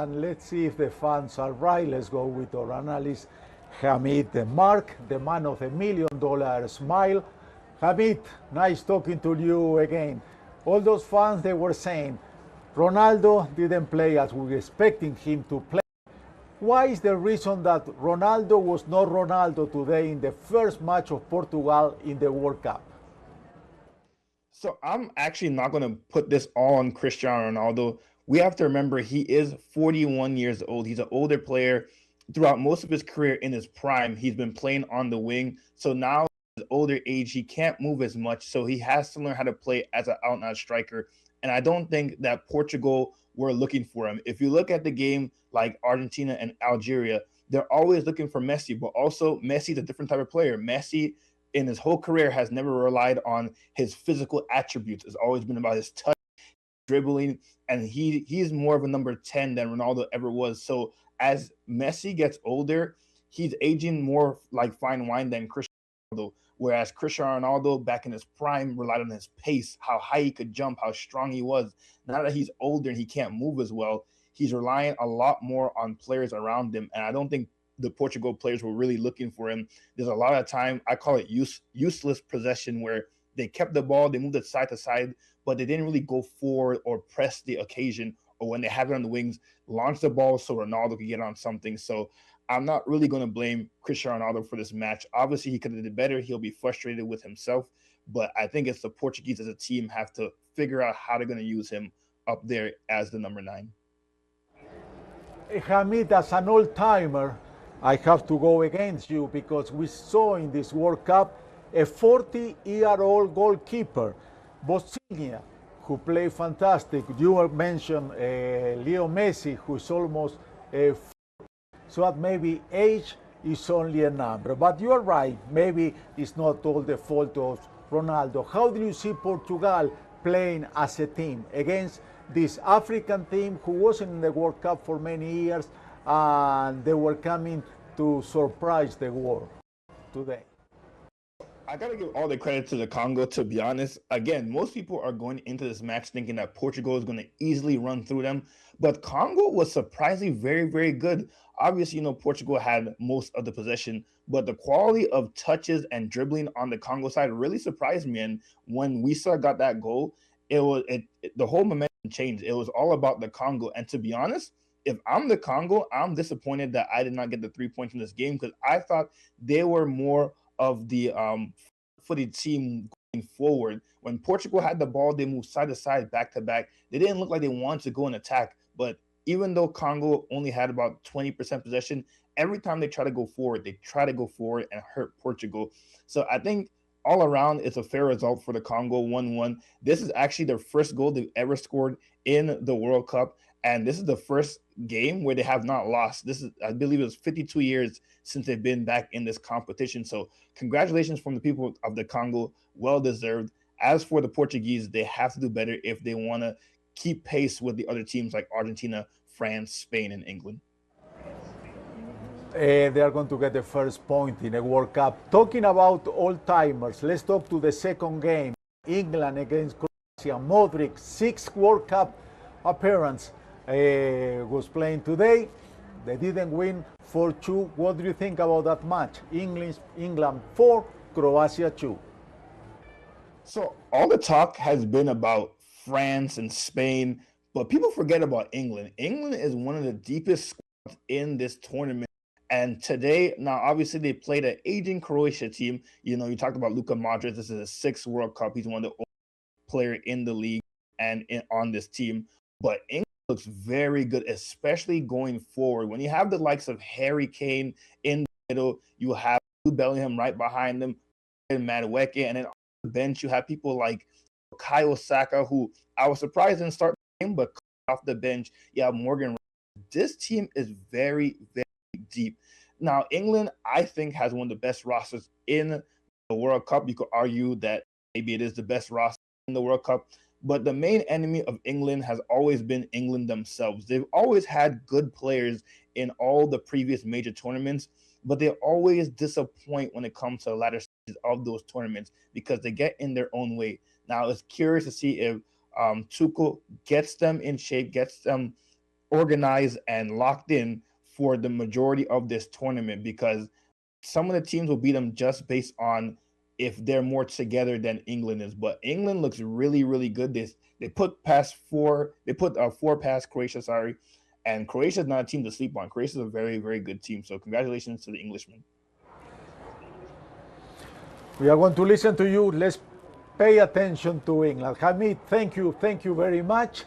and let's see if the fans are right. Let's go with our analyst, Hamid Mark, the man of $1 million smile. Hamid, nice talking to you again. All those fans, they were saying, Ronaldo didn't play as we were expecting him to play. Why is the reason that Ronaldo was not Ronaldo today in the first match of Portugal in the World Cup? So I'm actually not going to put this all on Cristiano Ronaldo. We have to remember he is 41 years old. He's an older player. Throughout most of his career in his prime, he's been playing on the wing. So now at his older age, he can't move as much. So he has to learn how to play as an out-and-out striker. And I don't think that Portugal were looking for him. If you look at the game like Argentina and Algeria, they're always looking for Messi, but also Messi's a different type of player. Messi in his whole career has never relied on his physical attributes. It's always been about his touch, dribbling, and he's more of a number 10 than Ronaldo ever was. So as Messi gets older, he's aging more like fine wine than Cristiano Ronaldo. Whereas Cristiano Ronaldo back in his prime relied on his pace, how high he could jump, how strong he was. Now that he's older and he can't move as well, he's relying a lot more on players around him. And I don't think the Portugal players were really looking for him. There's a lot of time, I call it useless possession, where they kept the ball, they moved it side to side, but they didn't really go forward or press the occasion, or when they have it on the wings, launch the ball so Ronaldo could get on something. So I'm not really going to blame Cristiano Ronaldo for this match. Obviously, he could have did better. He'll be frustrated with himself, but I think it's the Portuguese as a team have to figure out how they're going to use him up there as the number 9. Hamid, as an old-timer, I have to go against you because we saw in this World Cup a 40-year-old goalkeeper, Bosnia, who played fantastic. You mentioned Leo Messi, who's almost so that maybe age is only a number. But you are right, maybe it's not all the fault of Ronaldo. How do you see Portugal playing as a team against this African team who wasn't in the World Cup for many years and they were coming to surprise the world today? I got to give all the credit to the Congo, to be honest. Again, most people are going into this match thinking that Portugal is going to easily run through them. But Congo was surprisingly very, very good. Obviously, Portugal had most of the possession, but the quality of touches and dribbling on the Congo side really surprised me. And when we got that goal, the whole momentum changed. It was all about the Congo. And to be honest, if I'm the Congo, I'm disappointed that I did not get the 3 points in this game because I thought they were more of the footed team going forward. When Portugal had the ball, they moved side to side, back to back. They didn't look like they wanted to go and attack. But even though Congo only had about 20% possession, every time they try to go forward and hurt Portugal. So I think all around, it's a fair result for the Congo, 1-1. This is actually their first goal they've ever scored in the World Cup. And this is the first game where they have not lost. This is, I believe, it was 52 years since they've been back in this competition. So congratulations from the people of the Congo. Well deserved. As for the Portuguese, they have to do better if they want to keep pace with the other teams like Argentina, France, Spain, and England. They are going to get the first point in the World Cup. Talking about all-timers, let's talk to the second game. England against Croatia. Modric, 6th World Cup appearance, was playing today. They didn't win 4-2. What do you think about that match? England 4, Croatia 2. So all the talk has been about France and Spain, but people forget about England. England is one of the deepest squads in this tournament. And today, now obviously they played an aging Croatia team. You talked about Luka Modric. This is his 6th World Cup. He's one of the oldest players in the league and on this team. But England looks very good, especially going forward. When you have the likes of Harry Kane in the middle, you have Bellingham right behind them, and Madueke, and then on the bench you have people like Kyle Saka, who I was surprised didn't start the game, but off the bench you have Morgan. This team is very, very deep. Now, England, I think, has one of the best rosters in the World Cup. You could argue that maybe it is the best roster in the World Cup. But the main enemy of England has always been England themselves. They've always had good players in all the previous major tournaments, but they always disappoint when it comes to the latter stages of those tournaments because they get in their own way. Now, it's curious to see if Tuchel gets them in shape, gets them organized and locked in for the majority of this tournament, because some of the teams will beat them just based on if they're more together than England is. But England looks really, really good. They put four past Croatia, sorry, and Croatia is not a team to sleep on. Croatia is a very, very good team. So congratulations to the Englishmen. We are going to listen to you. Let's pay attention to England. Hamid, thank you very much.